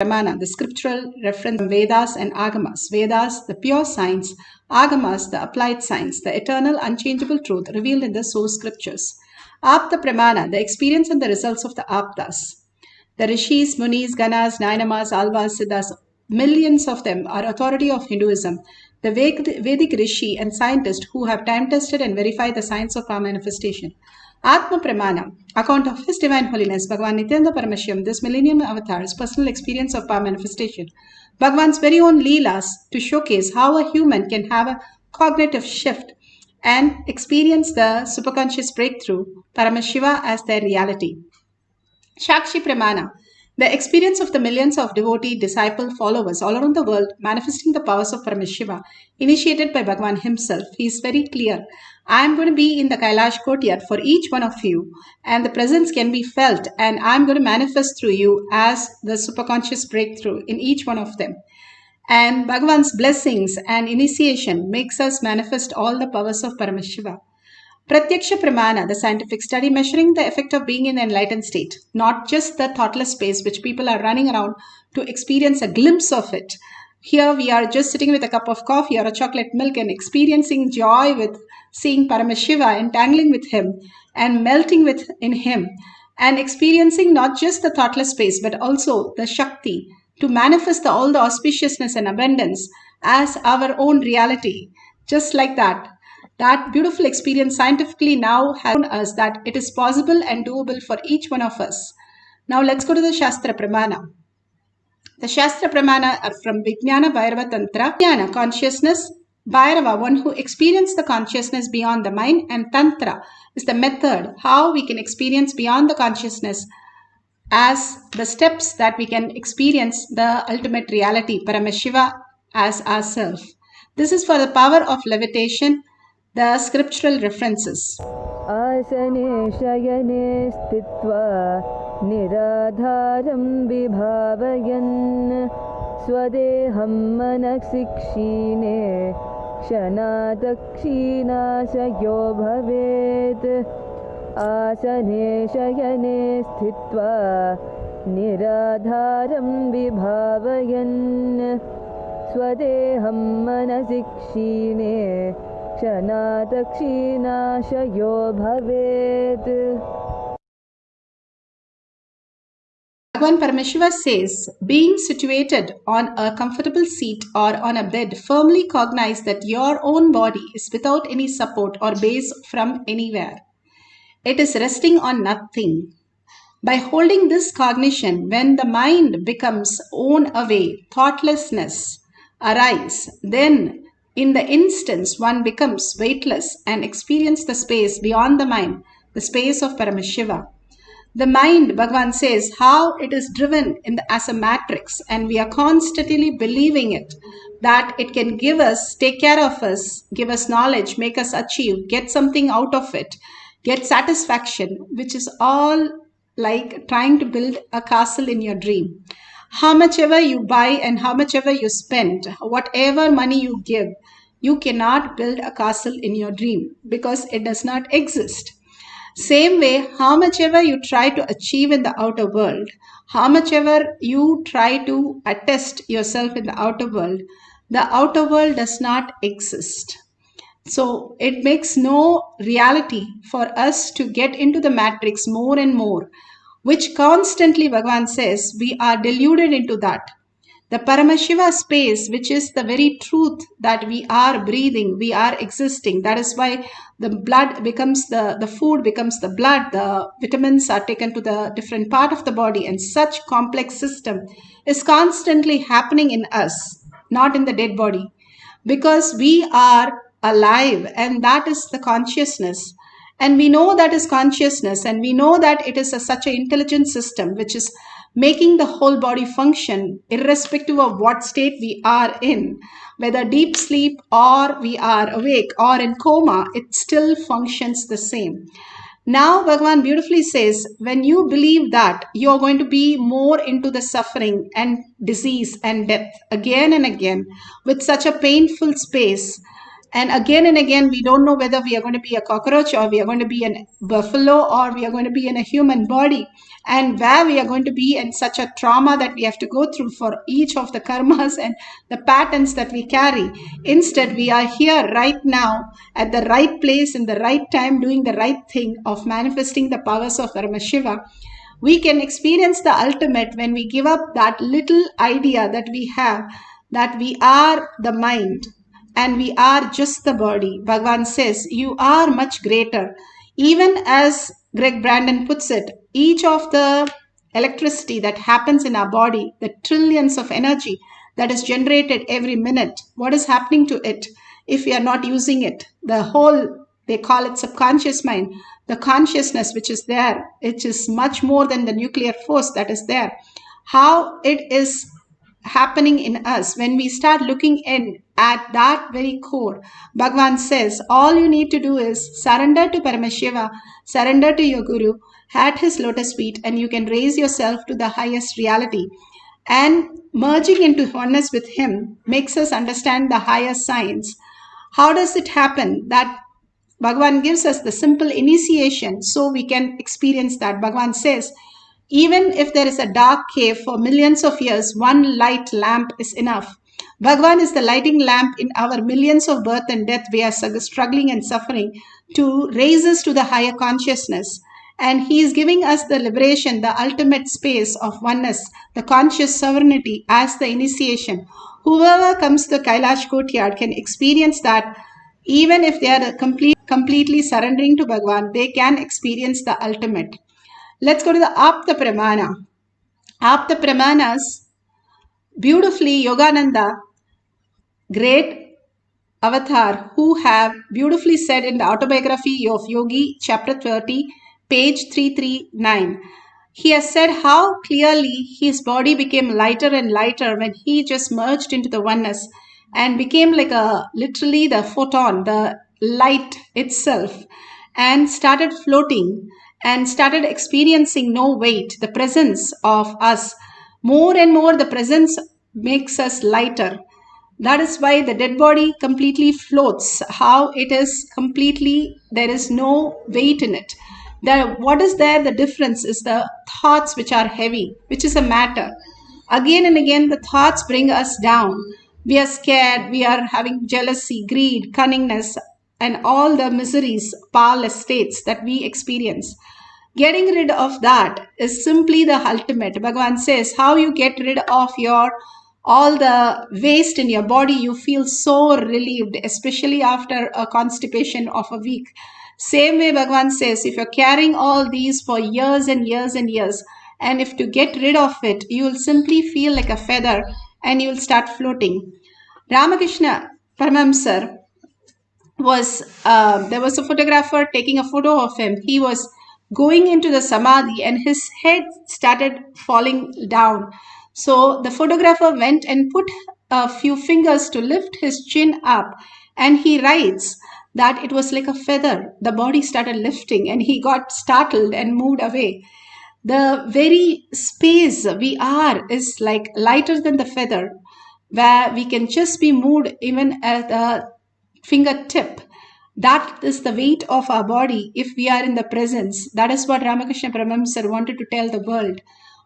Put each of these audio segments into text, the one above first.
Pramana, the scriptural reference from Vedas and Agamas. Vedas, the pure science. Agamas, the applied science, the eternal, unchangeable truth revealed in the source scriptures. Apta Pramana, the experience and the results of the Aptas. The Rishis, Munis, Ganas, Nainamas, Alvas, Siddhas, millions of them are authority of Hinduism. The Vedic Rishi and scientist who have time-tested and verified the science of power manifestation. Atma Pramana, account of His Divine Holiness, Bhagavan Nithyananda Paramashivam, this millennium avatar's personal experience of power manifestation. Bhagavan's very own Leelas to showcase how a human can have a cognitive shift and experience the superconscious breakthrough, Paramashiva as their reality. Shakshi Pramana, the experience of the millions of devotee, disciple, followers all around the world manifesting the powers of Paramashiva, initiated by Bhagavan himself. He is very clear. I am going to be in the Kailash courtyard for each one of you, and the presence can be felt, and I am going to manifest through you as the superconscious breakthrough in each one of them. And Bhagavan's blessings and initiation makes us manifest all the powers of Paramashiva. Pratyaksha Pramana, the scientific study measuring the effect of being in the enlightened state, not just the thoughtless space which people are running around to experience a glimpse of it. Here we are just sitting with a cup of coffee or a chocolate milk and experiencing joy with seeing Paramashiva, entangling with him and melting in him, and experiencing not just the thoughtless space but also the Shakti to manifest all the auspiciousness and abundance as our own reality. Just like that. That beautiful experience scientifically now has shown us that it is possible and doable for each one of us. Now let's go to the Shastra Pramana. The Shastra Pramana are from Vijnana Bhairava Tantra. Vijnana, consciousness. Bhairava, one who experienced the consciousness beyond the mind. And Tantra is the method, how we can experience beyond the consciousness as the steps that we can experience the ultimate reality, Paramashiva as ourself. This is for the power of levitation. The scriptural references. Asane shayane stitva niradharam vibhavayan swadeham manaksikshine kshanadakshina sayo bhavet. Asane shayane stitva niradharam vibhavayan swadeham manaksikshine Kshanadakshinasayo bhavet. Bhagavan Paramashiva says, being situated on a comfortable seat or on a bed, firmly cognize that your own body is without any support or base from anywhere. It is resting on nothing. By holding this cognition, when the mind becomes worn away, thoughtlessness arise, then in the instance, one becomes weightless and experience the space beyond the mind, the space of Paramashiva. The mind, Bhagavan says, how it is driven as a matrix, and we are constantly believing it, that it can give us, take care of us, give us knowledge, make us achieve, get something out of it, get satisfaction, which is all like trying to build a castle in your dream. How much ever you buy and how much ever you spend, whatever money you give, you cannot build a castle in your dream because it does not exist. Same way, how much ever you try to achieve in the outer world, how much ever you try to attest yourself in the outer world does not exist. So it makes no reality for us to get into the matrix more and more, which constantly Bhagavan says we are deluded into that. The Paramashiva space, which is the very truth that we are breathing, we are existing. That is why the blood becomes the food becomes the blood, the vitamins are taken to the different part of the body, and such complex system is constantly happening in us, not in the dead body, because we are alive, and that is the consciousness. And we know that is consciousness, and we know that it is such an intelligent system which is making the whole body function irrespective of what state we are in, whether deep sleep or we are awake or in coma, it still functions the same. Now Bhagavan beautifully says, when you believe that, you are going to be more into the suffering and disease and death again and again with such a painful space. And again, we don't know whether we are going to be a cockroach or we are going to be a buffalo or we are going to be in a human body, and where we are going to be in such a trauma that we have to go through for each of the karmas and the patterns that we carry. Instead, we are here right now at the right place in the right time, doing the right thing of manifesting the powers of Paramashiva. We can experience the ultimate when we give up that little idea that we have, that we are the mind and we are just the body. Bhagavan says, you are much greater. Even as Greg Brandon puts it, each of the electricity that happens in our body, the trillions of energy that is generated every minute, what is happening to it if we are not using it? The whole, they call it subconscious mind, the consciousness which is there, it is much more than the nuclear force that is there. How it is happening in us when we start looking in at that very core. Bhagavan says all you need to do is surrender to Paramashiva, surrender to your Guru at his lotus feet, and you can raise yourself to the highest reality. And merging into oneness with him makes us understand the higher science. How does it happen? That Bhagavan gives us the simple initiation so we can experience that. Bhagavan says, even if there is a dark cave for millions of years, one light lamp is enough. Bhagavan is the lighting lamp in our millions of birth and death we are struggling and suffering to raise us to the higher consciousness. And he is giving us the liberation, the ultimate space of oneness, the conscious sovereignty as the initiation. Whoever comes to the Kailash courtyard can experience that. Even if they are completely surrendering to Bhagavan, they can experience the ultimate. Let's go to the Apta Pramana. Apta Pramanas, beautifully Yogananda, great avatar, who have beautifully said in the autobiography of Yogi, chapter 30, page 339. He has said how clearly his body became lighter and lighter when he just merged into the oneness and became like literally the photon, the light itself, and started floating and started experiencing no weight, the presence of us. More and more, the presence makes us lighter. That is why the dead body completely floats, how it is completely, there is no weight in it. What is there? The difference is the thoughts which are heavy, which is a matter. Again and again, the thoughts bring us down. We are scared, we are having jealousy, greed, cunningness, and all the miseries, powerless states that we experience. Getting rid of that is simply the ultimate. Bhagavan says, how you get rid of all the waste in your body, you feel so relieved, especially after a constipation of a week. Same way Bhagavan says, if you're carrying all these for years and years and years, and if to get rid of it, you will simply feel like a feather and you will start floating. Ramakrishna Paramahamsa was, there was a photographer taking a photo of him. He was going into the samadhi and his head started falling down. So the photographer went and put a few fingers to lift his chin up, and he writes that it was like a feather. The body started lifting and he got startled and moved away. The very space we are is like lighter than the feather, where we can just be moved even at the fingertip. That is the weight of our body if we are in the presence. That is what Ramakrishna Paramahamsa wanted to tell the world.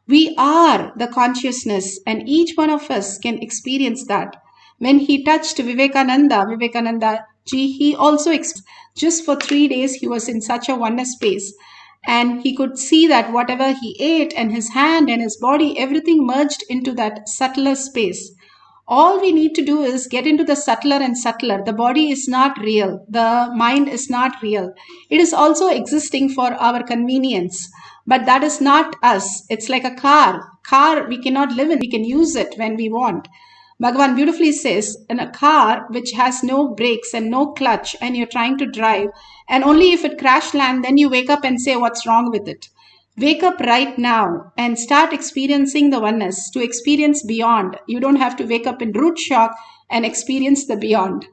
We are the consciousness, and each one of us can experience that. When he touched Vivekananda ji, he also just for 3 days he was in such a oneness space, and he could see that whatever he ate and his hand and his body, everything merged into that subtler space. All we need to do is get into the subtler and subtler. The body is not real. The mind is not real. It is also existing for our convenience. But that is not us. It's like a car. Car we cannot live in. We can use it when we want. Bhagavan beautifully says, in a car which has no brakes and no clutch and you're trying to drive, and only if it crash land, then you wake up and say, what's wrong with it? Wake up right now and start experiencing the oneness. To experience beyond, you don't have to wake up in root shock and experience the beyond.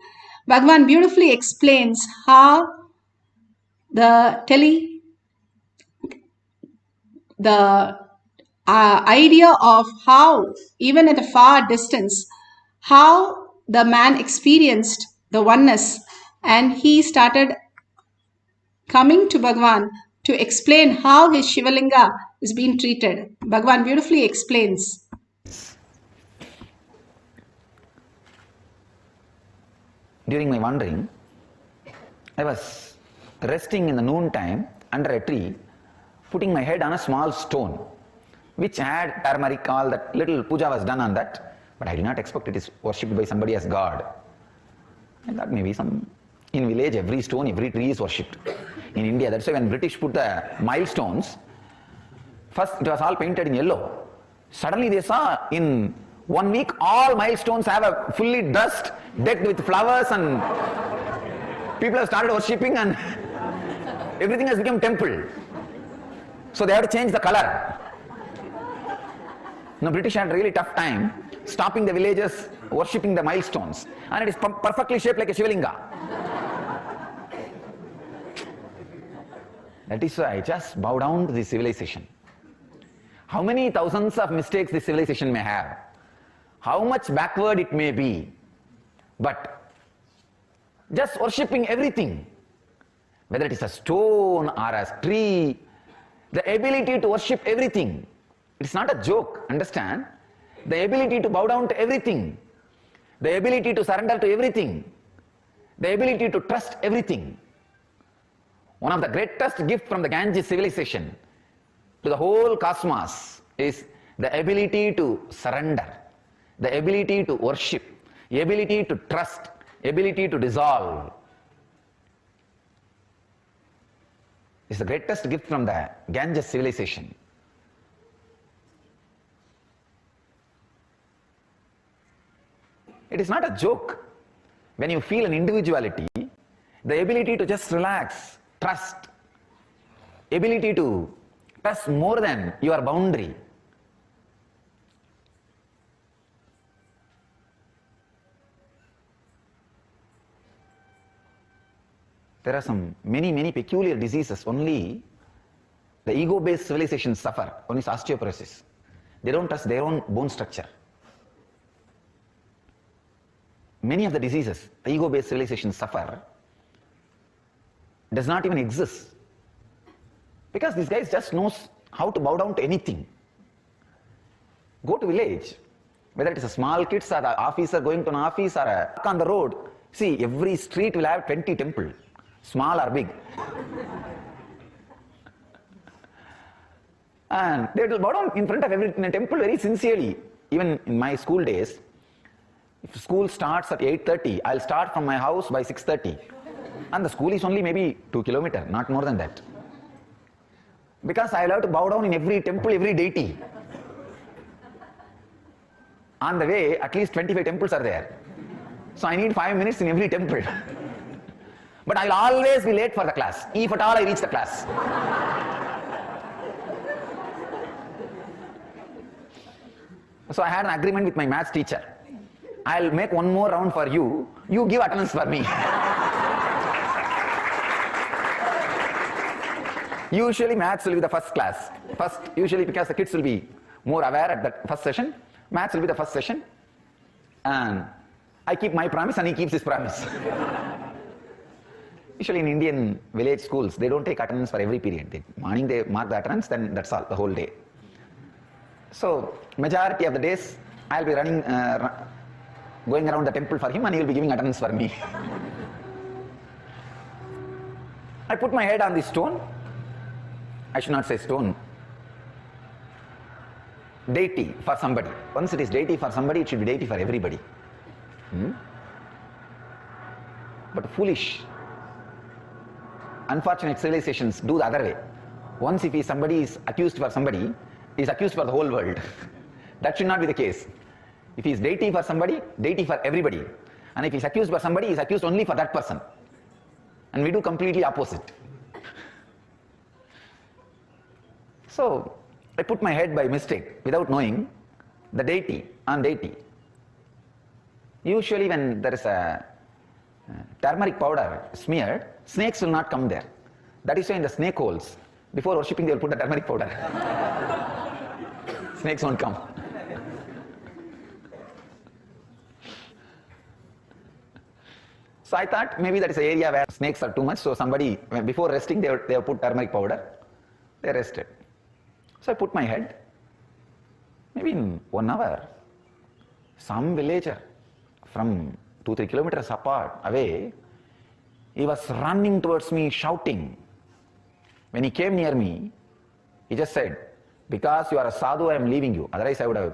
Bhagavan beautifully explains how the idea of how, even at a far distance, how the man experienced the oneness, and he started coming to Bhagwan to explain how his Shivalinga is being treated. Bhagwan beautifully explains. During my wandering, I was resting in the noon time under a tree, putting my head on a small stone, which had turmeric, all that little puja was done on that, but I did not expect it is worshipped by somebody as God. I thought maybe in village every stone, every tree is worshipped. In India, that's why when British put the milestones, first it was all painted in yellow. Suddenly they saw in 1 week all milestones have a fully dust, decked with flowers, and people have started worshipping and everything has become temple. So they have to change the color. Now British had a really tough time stopping the villagers worshipping the milestones, and it is perfectly shaped like a Shivalinga. That is why I just bow down to this civilization. How many thousands of mistakes this civilization may have, how much backward it may be, but just worshipping everything, whether it is a stone or a tree, the ability to worship everything. It's not a joke, understand? The ability to bow down to everything, the ability to surrender to everything, the ability to trust everything. One of the greatest gifts from the Ganges civilization to the whole cosmos is the ability to surrender, the ability to worship, the ability to trust, ability to dissolve. It's the greatest gift from the Ganges civilization. It is not a joke. When you feel an individuality, the ability to just relax, trust, ability to trust more than your boundary. There are many peculiar diseases only the ego-based civilizations suffer. One is osteoporosis. They don't trust their own bone structure. Many of the diseases the ego-based civilizations suffer does not even exist, because these guys just knows how to bow down to anything. Go to village, whether it is a small kids or the officer going to an office or a truck on the road, see every street will have 20 temples, small or big. And they will bow down in front of every temple very sincerely. Even in my school days, if school starts at 8:30, I'll start from my house by 6:30. And the school is only maybe 2 kilometers, not more than that. Because I'll have to bow down in every temple, every deity. On the way, at least 25 temples are there. So I need 5 minutes in every temple. But I'll always be late for the class, if at all I reach the class. So I had an agreement with my maths teacher. I'll make one more round for you, you give attendance for me. Usually maths will be the first class. Usually because the kids will be more aware at that first session, maths will be the first session. And I keep my promise and he keeps his promise. Usually in Indian village schools, they don't take attendance for every period. Morning they mark the attendance, then that's all, the whole day. So majority of the days, I'll be running, going around the temple for him and he will be giving attendance for me. I put my head on this stone. I should not say stone. Deity for somebody. Once it is deity for somebody, it should be deity for everybody. But foolish, unfortunate civilizations do the other way. Once if somebody is accused for somebody, he is accused for the whole world. That should not be the case. If he is deity for somebody, deity for everybody. And if he is accused for somebody, he is accused only for that person. And we do completely opposite. So I put my head by mistake, without knowing, the deity on deity. Usually when there is a turmeric powder smeared, snakes will not come there. That is why in the snake holes, before worshipping they will put the turmeric powder. Snakes won't come. So I thought maybe that is an area where snakes are too much. So somebody, before resting, they have put turmeric powder. They rested. So I put my head. Maybe in 1 hour, some villager from 2-3 kilometers apart, away, he was running towards me, shouting. When he came near me, he just said, "Because you are a sadhu, I am leaving you. Otherwise I would have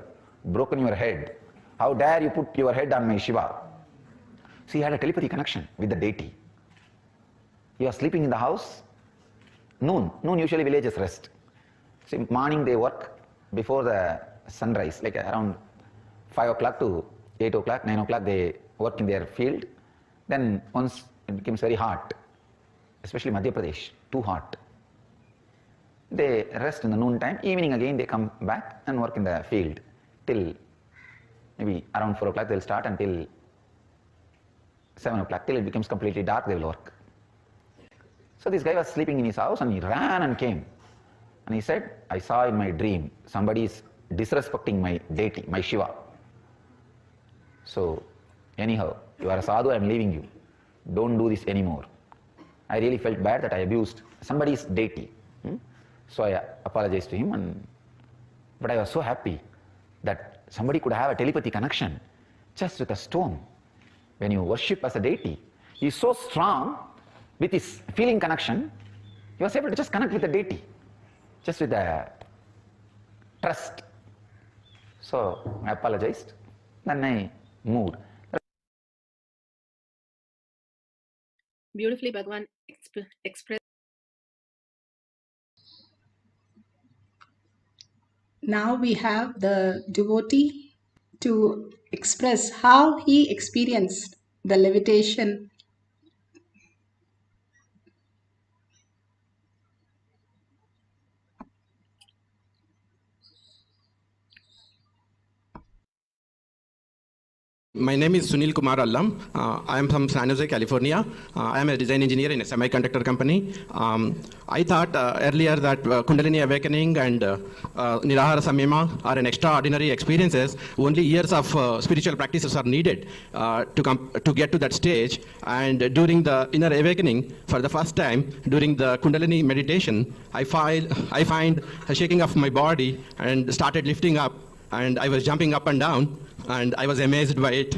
broken your head. How dare you put your head on my Shiva?" So he had a telepathy connection with the deity. He was sleeping in the house. Noon usually villages rest. So morning they work before the sunrise, like around 5 o'clock to 8 o'clock, 9 o'clock they work in their field. Then once it becomes very hot, especially Madhya Pradesh, too hot, they rest in the noon time. Evening again they come back and work in the field till maybe around 4 o'clock. They'll start until 7 o'clock, till it becomes completely dark they will work. So this guy was sleeping in his house and he ran and came. And he said, "I saw in my dream somebody is disrespecting my deity, my Shiva. So anyhow, you are a sadhu, I am leaving you. Don't do this anymore." I really felt bad that I abused somebody's deity. So I apologized to him, but I was so happy that somebody could have a telepathy connection just with a stone. When you worship as a deity, he is so strong with his feeling connection, he was able to just connect with the deity, just with the trust. So I apologized, then I moved. Beautifully, Bhagwan expressed. Now we have the devotee to express how he experienced the levitation. My name is Sunil Kumar Allam. I am from San Jose, California. I am a design engineer in a semiconductor company. I thought earlier that Kundalini awakening and Nirahara Samyama are an extraordinary experiences. Only years of spiritual practices are needed to get to that stage. And during the inner awakening, for the first time, during the Kundalini meditation, I find a shaking of my body and started lifting up. And I was jumping up and down, and I was amazed by it.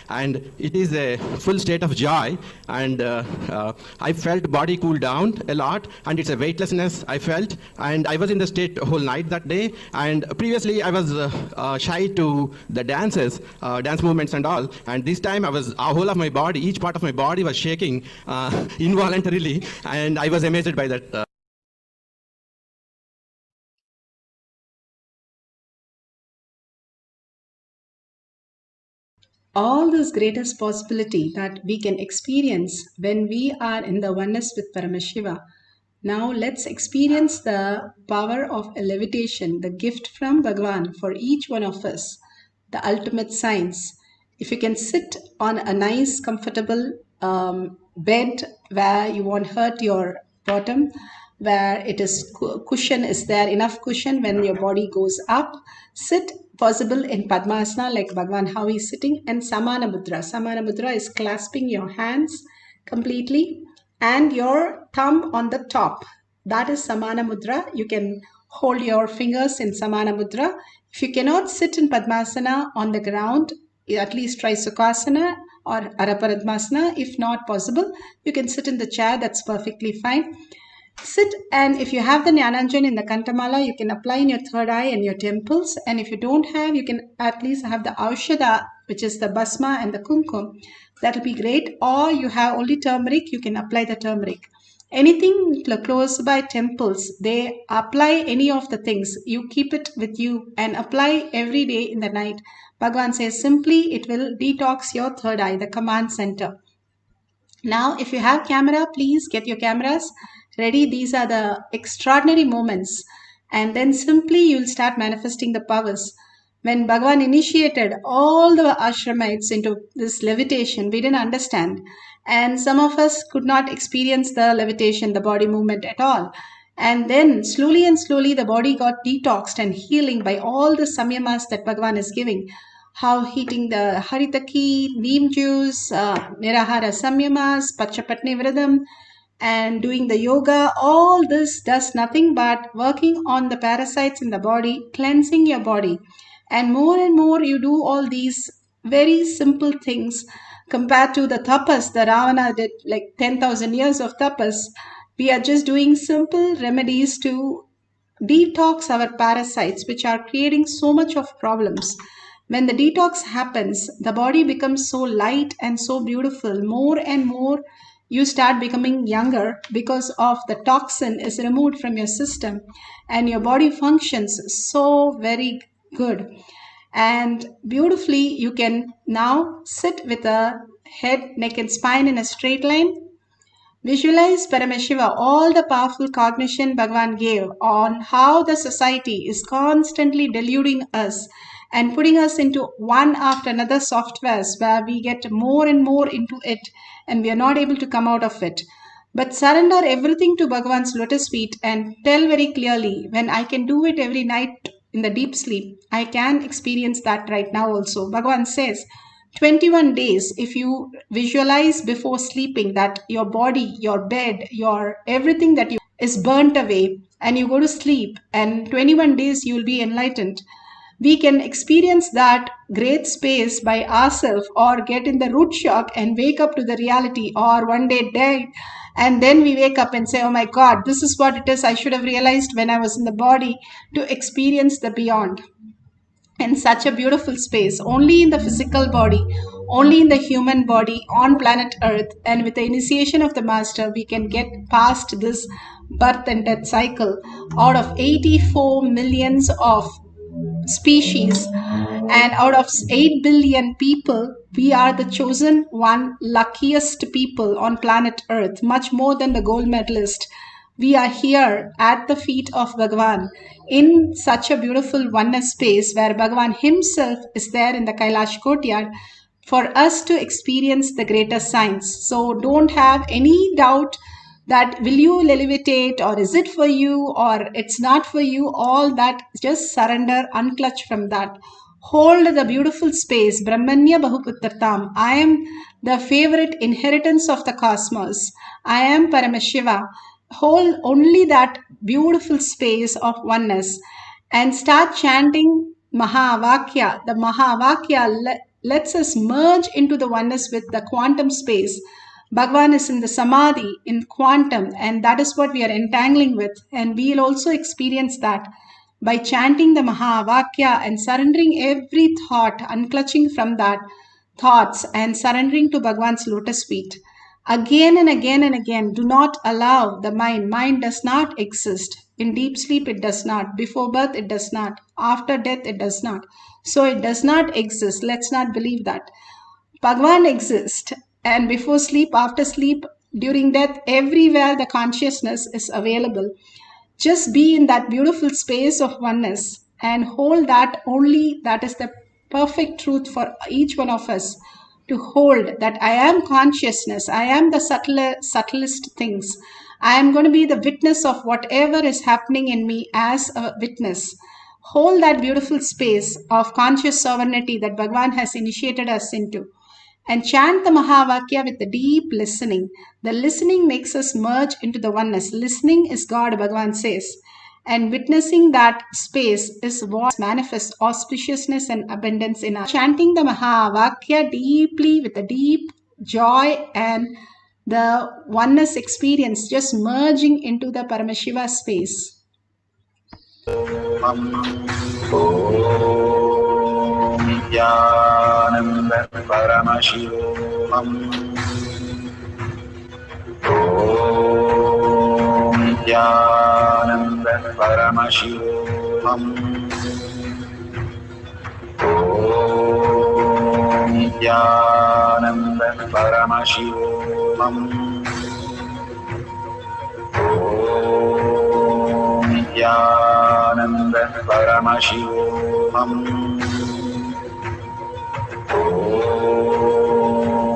And it is a full state of joy, and I felt body cool down a lot, and it's a weightlessness I felt, and I was in the state whole night that day. And previously I was shy to the dances, dance movements and all, and this time I was, whole of my body, each part of my body was shaking involuntarily, and I was amazed by that. All this greatest possibility that we can experience when we are in the oneness with Paramashiva. Now let's experience the power of levitation, the gift from Bhagwan for each one of us, the ultimate science. If you can sit on a nice, comfortable bed where you won't hurt your bottom, where it is cushion is there, enough cushion when your body goes up, sit possible in Padmasana like Bhagwan how he is sitting, and Samana Mudra. Samana Mudra is clasping your hands completely and your thumb on the top. That is Samana Mudra. You can hold your fingers in Samana Mudra. If you cannot sit in Padmasana on the ground, at least try Sukhasana or Araparadmasana. If not possible, you can sit in the chair. That's perfectly fine. Sit, and if you have the Jnananjan in the Kantamala, you can apply in your third eye and your temples. And if you don't have, you can at least have the Aushadha, which is the Basma and the Kumkum. That will be great. Or you have only turmeric, you can apply the turmeric. Anything close by temples, they apply any of the things. You keep it with you and apply every day in the night. Bhagavan says simply it will detox your third eye, the command center. Now, if you have camera, please get your cameras ready. These are the extraordinary moments. And then simply you will start manifesting the powers. When Bhagavan initiated all the ashramites into this levitation, we didn't understand. And some of us could not experience the levitation, the body movement at all. And then slowly and slowly the body got detoxed and healing by all the samyamas that Bhagavan is giving. how heating the haritaki, neem juice, nirahara samyamas, pachapatni vridam, and doing the yoga, all this does nothing but working on the parasites in the body, cleansing your body. And more you do all these very simple things compared to the tapas the Ravana did, like 10,000 years of tapas. We are just doing simple remedies to detox our parasites which are creating so much of problems. When the detox happens, the body becomes so light and so beautiful. More and more you start becoming younger because of the toxin is removed from your system, and your body functions so very good. And beautifully you can now sit with a head, neck and spine in a straight line. Visualize Paramashiva, all the powerful cognition Bhagavan gave on how the society is constantly deluding us and putting us into one after another softwares where we get more and more into it and we are not able to come out of it. But surrender everything to Bhagavan's lotus feet and tell very clearly, when I can do it every night in the deep sleep, I can experience that right now also. Bhagavan says, 21 days, if you visualize before sleeping that your body, your bed, your everything that you is burnt away, and you go to sleep, and 21 days you will be enlightened. We can experience that great space by ourselves, or get in the root shock and wake up to the reality, or one day die, and then we wake up and say, oh my God, this is what it is. I should have realized when I was in the body to experience the beyond. And such a beautiful space, only in the physical body, only in the human body on planet Earth. And with the initiation of the Master, we can get past this birth and death cycle. Out of 84 millions of species and out of 8 billion people, we are the chosen one, luckiest people on planet Earth, much more than the gold medalist. We are here at the feet of Bhagavan in such a beautiful oneness space where Bhagavan himself is there in the Kailash courtyard for us to experience the greater science. So don't have any doubt that will you levitate, or is it for you, or it's not for you. All that, just surrender, unclutch from that. Hold the beautiful space, Brahmanya Bahuputratam. I am the favorite inheritance of the cosmos. I am Paramashiva. Hold only that beautiful space of oneness and start chanting Mahavakya. The Mahavakya lets us merge into the oneness with the quantum space. Bhagavan is in the Samadhi, in quantum, and that is what we are entangling with. And we will also experience that by chanting the Mahavakya and surrendering every thought, unclutching from that thoughts and surrendering to Bhagavan's lotus feet. Again and again and again, do not allow the mind. Mind does not exist. In deep sleep, it does not. Before birth, it does not. After death, it does not. So it does not exist. Let's not believe that. Bhagavan exists, and before sleep, after sleep, during death, everywhere the consciousness is available. Just be in that beautiful space of oneness and hold that only. That is the perfect truth for each one of us to hold, that I am consciousness. I am the subtlest things. I am going to be the witness of whatever is happening in me as a witness. Hold that beautiful space of conscious sovereignty that Bhagavan has initiated us into. And chant the Mahavakya with the deep listening. The listening makes us merge into the oneness. Listening is God, Bhagavan says. And witnessing that space is what manifests auspiciousness and abundance in us. Chanting the Mahavakya deeply with a deep joy and the oneness experience, just merging into the Paramashiva space. Nithyananda Paramashivoham. Nithyananda Paramashivoham. Nithyananda Paramashivoham. Nithyananda Paramashivoham.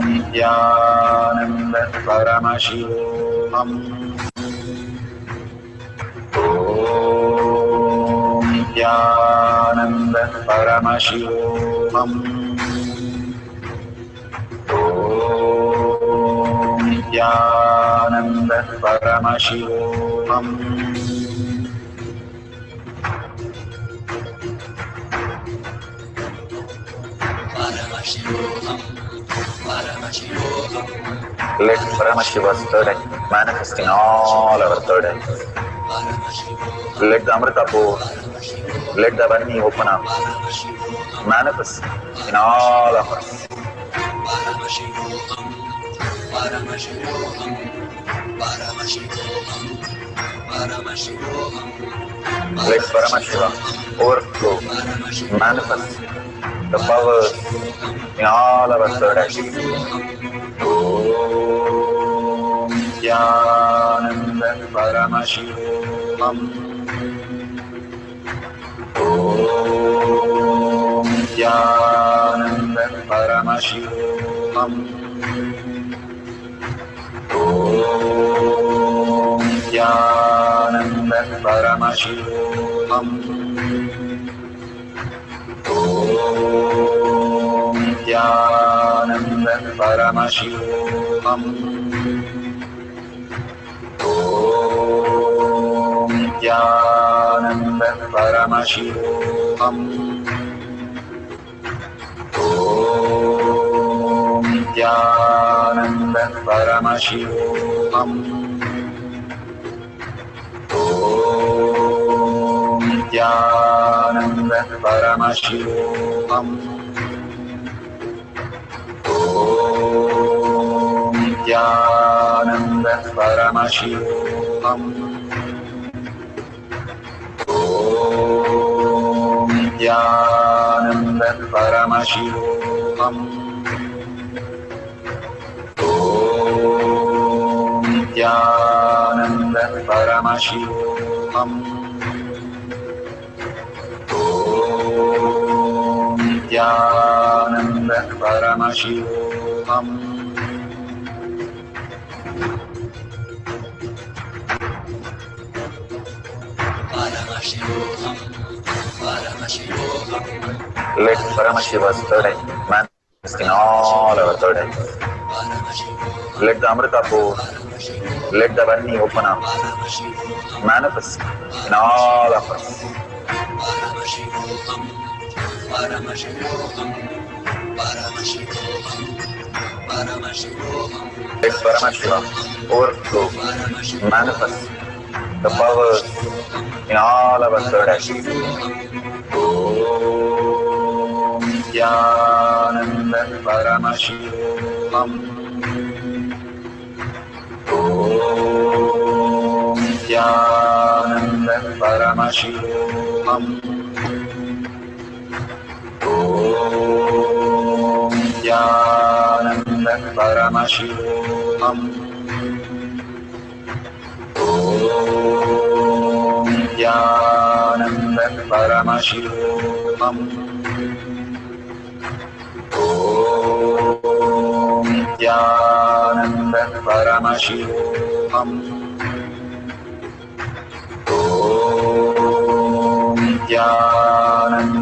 Nithyananda Paramashivoham. Nithyananda Paramashivoham. Om Nithyananda Paramashivam. Let Paramashiva's third eye manifest in all our third eyes. Let the Amrita pour, let the Vani open up, manifest in all of us. Let Paramashiva overflow, manifest the powers in all our third eyes. Om Nithyananda Paramashivam. Om Nithyananda Paramashivam. Om Nithyananda Paramashivam. Om Nithyananda Paramashivam. Om Nithyananda Paramashivam. Om Nithyananda Paramashivam. Om Nithyananda Paramashivam. Om Nithyananda Paramashivam. Om Nithyananda Paramashivam. Om Nithyananda Paramashivam. Om Nithyananda Paramashivam. Let Paramashiva's third eye manifest in all our third eyes. Let the Amrita pour, let the Vani open up, manifest in all of us. Let Paramashiva overflow, manifest the powers in all our third eyes. Om Nithyananda Paramashivam. Om Nithyananda Paramashivam. Om Nithyananda Paramashivam. Om Nithyananda Paramashivam. Om Nithyananda Paramashivam. Om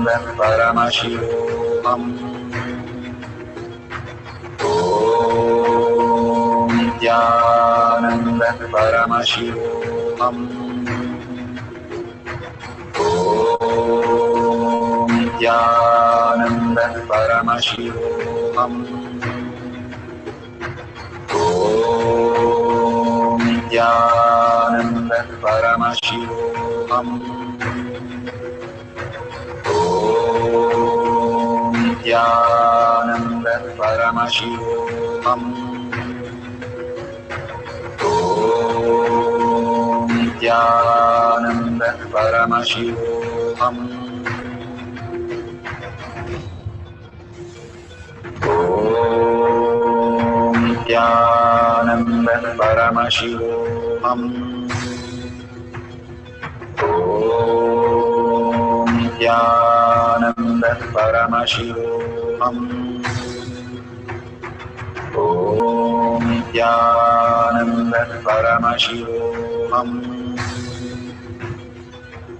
Nithyananda Paramashivam. Om Nithyananda Paramashivam. Om Nithyananda Paramashivam. Om Nithyananda Paramashivam. Om Nithyananda Paramashivam. Om Nithyananda Paramashivam. Om Nithyananda Paramashivoham. Om Nithyananda Paramashivoham. Om Nithyananda Paramashivoham.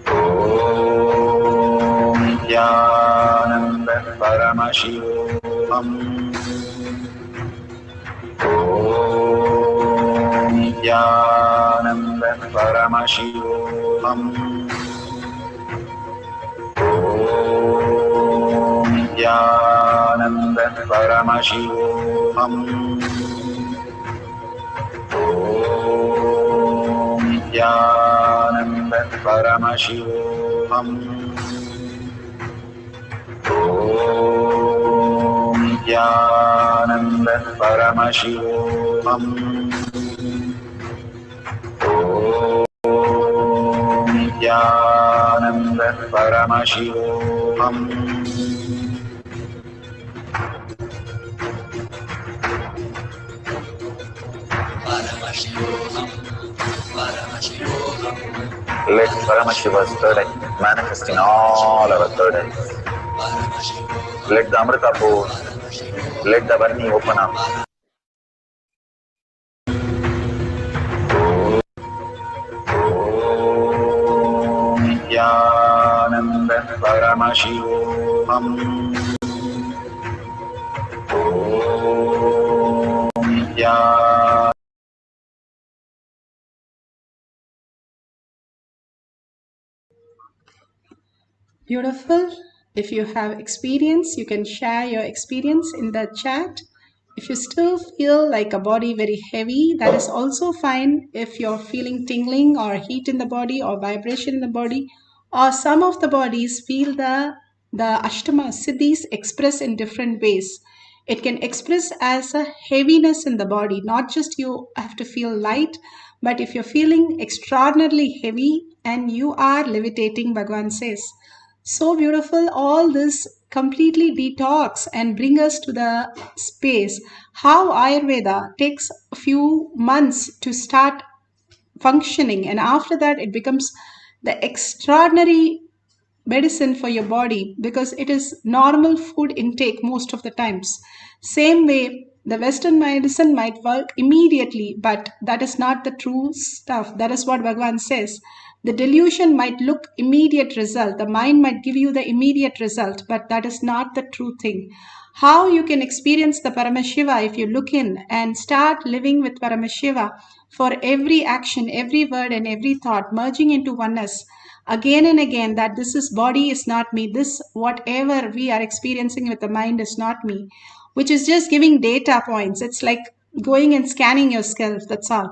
Om Nithyananda Paramashivoham. Om Nithyananda Paramashivoham. Om Nithyananda Paramashivoham. Om Nithyananda Paramashivoham. Om Nithyananda Paramashivoham. Om Nithyananda Paramashivoham. Let Paramashiva's third eye manifest in all our third eyes. Let the Amrita pour, let the Varni open up. Om Nithyananda Paramashivoham. Om Nithyananda. Beautiful. If you have experience, you can share your experience in the chat. If you still feel like a body very heavy, that is also fine. If you're feeling tingling or heat in the body or vibration in the body, or some of the bodies feel the Ashtama Siddhis express in different ways. It can express as a heaviness in the body, not just you have to feel light, but if you're feeling extraordinarily heavy and you are levitating, Bhagavan says. So beautiful, all this completely detox and bring us to the space. How Ayurveda takes a few months to start functioning, and after that it becomes the extraordinary medicine for your body because it is normal food intake most of the times. Same way, the Western medicine might work immediately, but that is not the true stuff. That is what Bhagavan says. The delusion might look immediate result. The mind might give you the immediate result, but that is not the true thing. How you can experience the Paramashiva if you look in and start living with Paramashiva for every action, every word and every thought, merging into oneness again and again, that this is body is not me, this whatever we are experiencing with the mind is not me, which is just giving data points. It's like going and scanning yourself, that's all.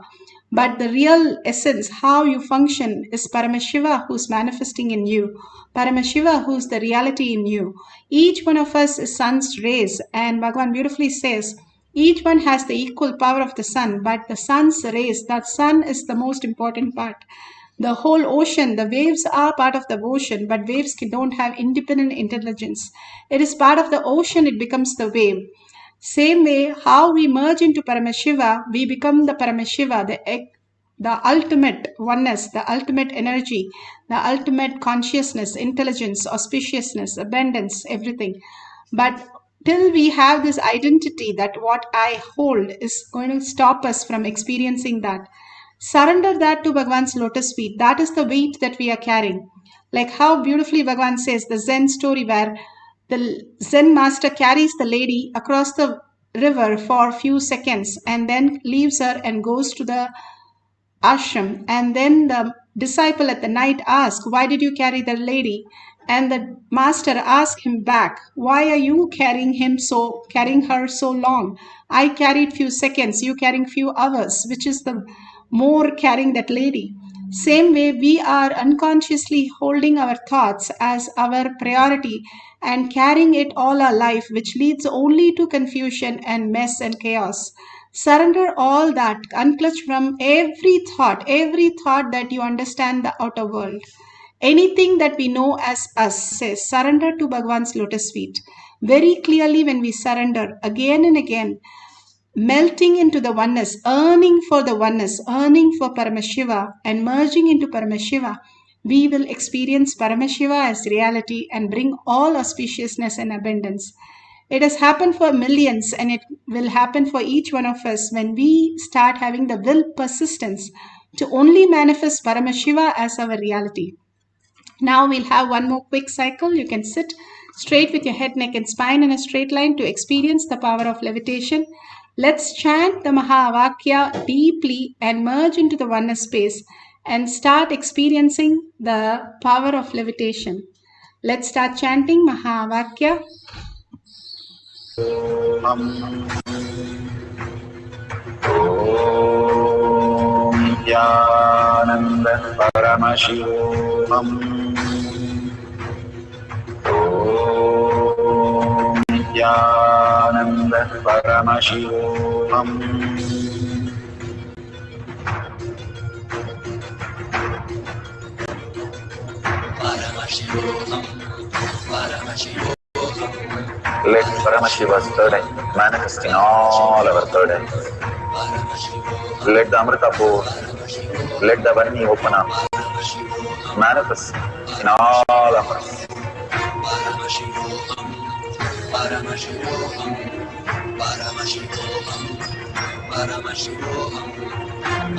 But the real essence, how you function, is Paramashiva who's manifesting in you, Paramashiva who's the reality in you. Each one of us is sun's rays, and Bhagavan beautifully says each one has the equal power of the sun, but the sun's rays, that sun is the most important part. The whole ocean, the waves are part of the ocean, but waves don't have independent intelligence. It is part of the ocean, it becomes the wave. Same way, how we merge into Paramashiva, we become the Paramashiva, the ultimate oneness, the ultimate energy, the ultimate consciousness, intelligence, auspiciousness, abundance, everything. But till we have this identity that what I hold is going to stop us from experiencing that. Surrender that to Bhagavan's lotus feet. That is the weight that we are carrying. Like how beautifully Bhagavan says, the Zen story where the Zen master carries the lady across the river for a few seconds and then leaves her and goes to the ashram. And then the disciple at the night asks, why did you carry the lady? And the master asked him back, why are you carrying her so long? I carried few seconds, you carrying few hours, which is the more carrying that lady. Same way, we are unconsciously holding our thoughts as our priority and carrying it all our life, which leads only to confusion and mess and chaos. Surrender all that, unclutch from every thought that you understand the outer world. Anything that we know as us, says, surrender to Bhagavan's lotus feet. Very clearly, when we surrender again and again, melting into the oneness, earning for the oneness, earning for Paramashiva, and merging into Paramashiva, we will experience Paramashiva as reality and bring all auspiciousness and abundance. It has happened for millions and it will happen for each one of us when we start having the will persistence to only manifest Paramashiva as our reality. Now we'll have one more quick cycle. You can sit straight with your head, neck, and spine in a straight line to experience the power of levitation. Let's chant the Mahavakya deeply and merge into the oneness space and start experiencing the power of levitation. Let's start chanting Mahavakya. Nithyananda Paramashivoham. Nithyananda Paramashivoham. Let Paramashiva's third eye manifest in all our third eyes. Let the Amrita pour, let the Varni open up, manifest in all of us.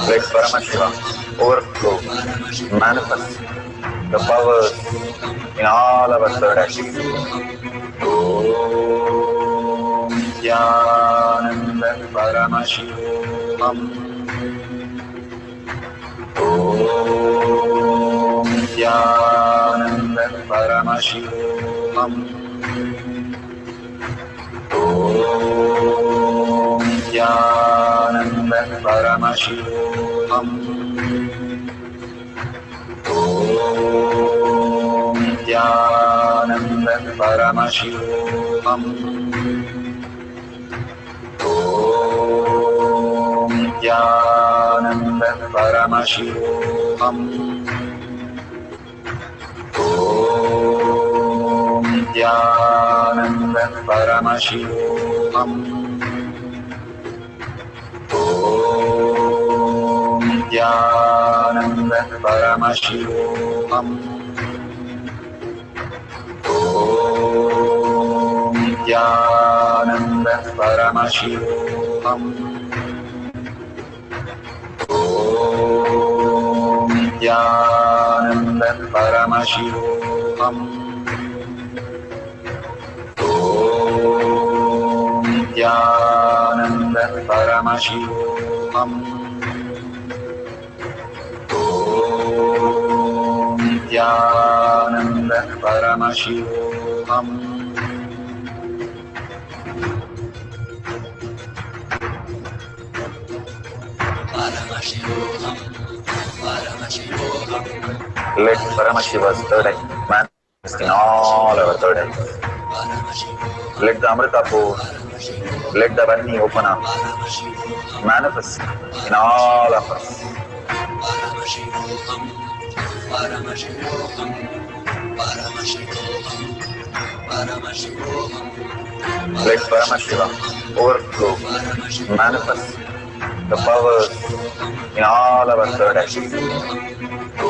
Let Paramashiva overflow, manifest the powers in all our third eyes. Om Nithyananda Paramashivoham. Om Nithyananda Paramashivoham. Om Nithyananda Paramashivoham. Om Nithyananda Paramashivoham. Om Nithyananda Paramashivoham. Om Nithyananda Paramashivoham. Om Nithyananda Paramashivoham. Om Nithyananda Paramashivoham. Om Nithyananda Paramashivoham. Om Nithyananda Paramashivoham. Om Nithyananda Paramashivoham. Let Paramashiva's third eye manifest in all our third eyes. Let the Amrita pour, let the Varni open up, manifest in all of us. Let Paramashiva overflow, manifest the powers in all our third eyes. Om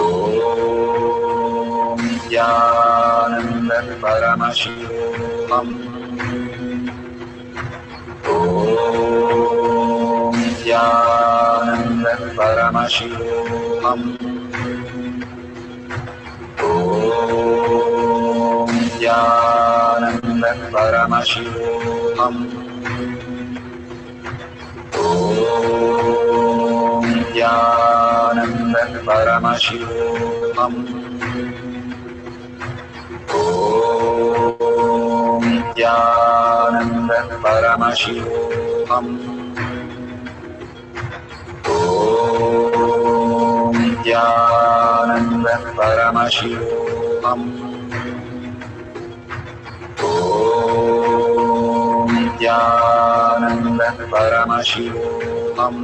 Nithyananda Paramashivoham. Om Nithyananda Paramashivoham. Om Nithyananda Paramashivoham. Om Nithyananda Paramashivoham. Om Nithyananda Paramashivoham. Om Nithyananda Paramashivoham. Om Nithyananda Paramashivoham.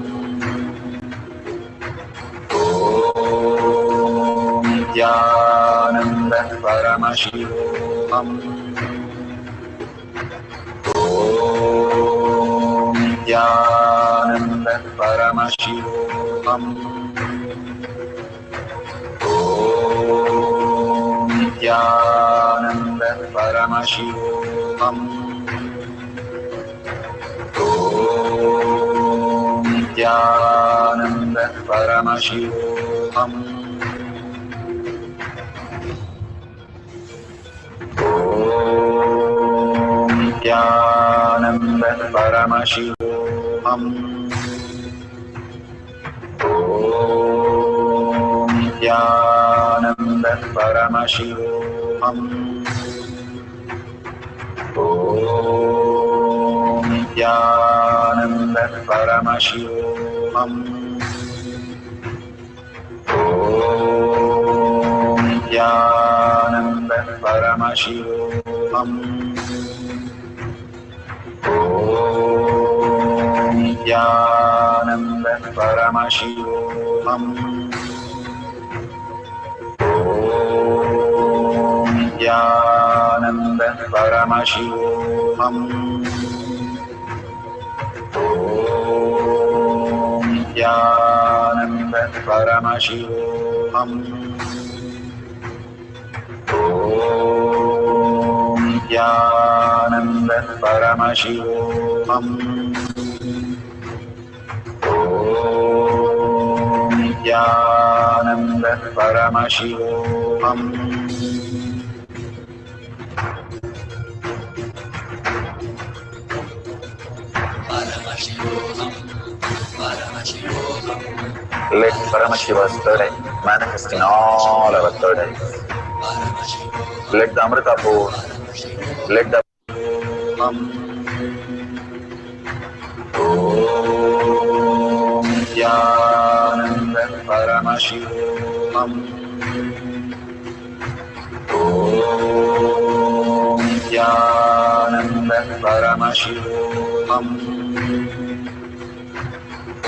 Om Nithyananda Paramashivoham. Om Nithyananda Paramashivoham. Om Nithyananda Paramashivoham. Om Nithyananda Paramashivoham. Nithyananda Paramashivoham. Om Nithyananda Paramashivoham. Om Nithyananda Paramashivoham. Om Nithyananda Paramashivoham. Om Nithyananda Paramashivoham. Om Nithyananda Paramashivoham. Om Nithyananda Paramashivoham. Om Nithyananda Paramashivoham. Om Nithyananda Paramashivoham. Let Paramashiva's third eye manifest in all our third eyes. Let the Amrita pour, let the Om Nithyananda Paramashivoham. Om Nithyananda Paramashivoham.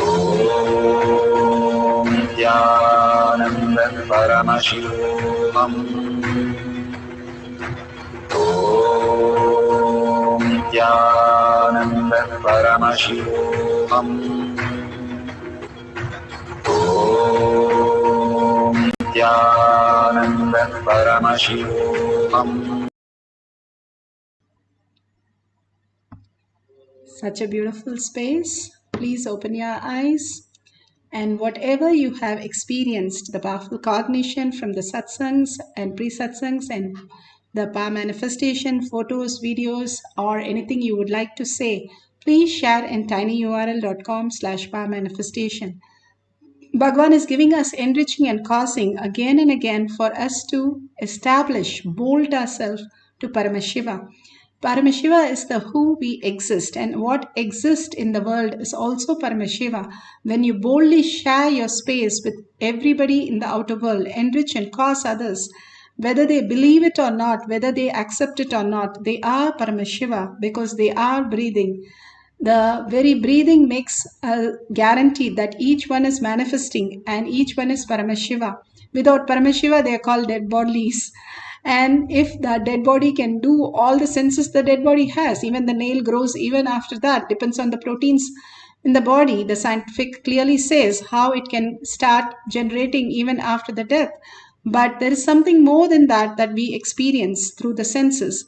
Om Nithyananda Paramashivoham. Om Nithyananda Paramashivoham. Om Nithyananda Paramashivoham. Such a beautiful space. Please open your eyes. And whatever you have experienced, the powerful cognition from the satsangs and pre-satsangs and the power manifestation, photos, videos, or anything you would like to say, please share in tinyurl.com/power manifestation. Bhagwan is giving us enriching and causing again and again for us to establish, bolt ourselves to Paramashiva. Paramashiva is the who we exist, and what exists in the world is also Paramashiva. When you boldly share your space with everybody in the outer world, enrich and cause others, whether they believe it or not, whether they accept it or not, they are Paramashiva because they are breathing. The very breathing makes a guarantee that each one is manifesting and each one is Paramashiva. Without Paramashiva, they are called dead bodies. And if the dead body can do all the senses the dead body has, even the nail grows even after that, depends on the proteins in the body. The scientific clearly says how it can start generating even after the death. But there is something more than that that we experience through the senses.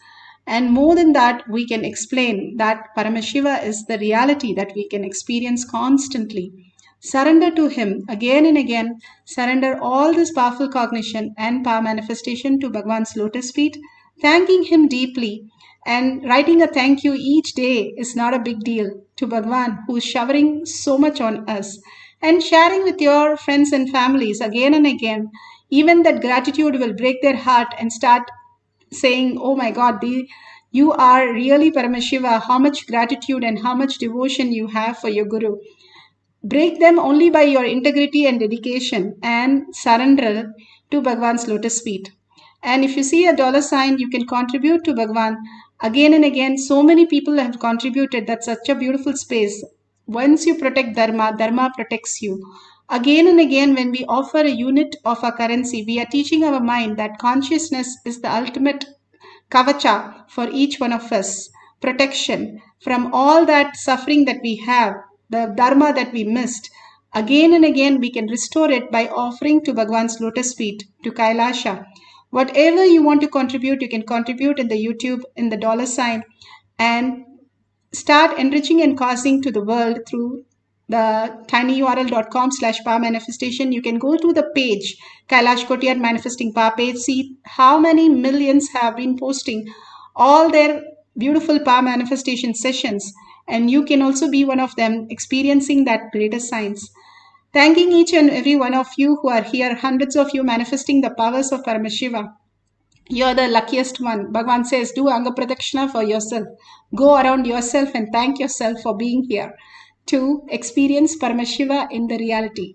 And more than that, we can explain that Paramashiva is the reality that we can experience constantly. Surrender to him again and again. Surrender all this powerful cognition and power manifestation to Bhagwan's lotus feet, thanking him deeply. And writing a thank you each day is not a big deal to Bhagwan, who is showering so much on us. And sharing with your friends and families again and again, even that gratitude will break their heart and start saying, oh my God, you are really Paramashiva, how much gratitude and how much devotion you have for your Guru. Break them only by your integrity and dedication and surrender to Bhagwan's lotus feet. And if you see a dollar sign, you can contribute to Bhagwan again and again. So many people have contributed. That's such a beautiful space. Once you protect Dharma, Dharma protects you. Again and again, when we offer a unit of our currency, we are teaching our mind that consciousness is the ultimate kavacha for each one of us. Protection from all that suffering that we have, the dharma that we missed. Again and again, we can restore it by offering to Bhagwan's lotus feet, to Kailasha. Whatever you want to contribute, you can contribute in the YouTube, in the dollar sign, and start enriching and causing to the world through the tinyurl.com/power manifestation. You can go to the page, Kailash Kotiyar Manifesting Power page, see how many millions have been posting all their beautiful power manifestation sessions, and you can also be one of them experiencing that greater science. Thanking each and every one of you who are here, hundreds of you manifesting the powers of Paramashiva. You're the luckiest one. Bhagavan says, do Anga Pradakshina for yourself. Go around yourself and thank yourself for being here to experience Paramashiva in the reality.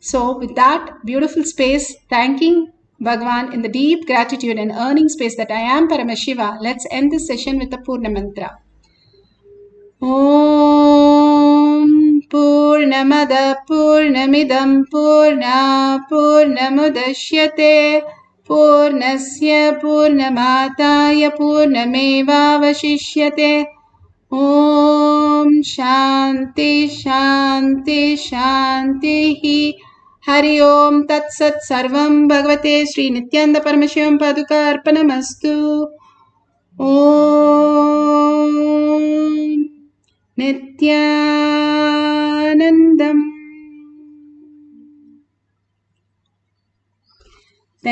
So with that beautiful space, thanking Bhagavan in the deep gratitude and earning space that I am Paramashiva, let's end this session with the Purna Mantra. Om Purnamada Purnamidam Purna Purnamudashyate Purnasya Purnamataya Purnamevavashishyate. Om Shanti Shanti Shanti. Hari Om Tat Sat Sarvam Bhagavate Sri Nithyananda Paramashivam Paduka Arpanamastu. Om Nithyanandam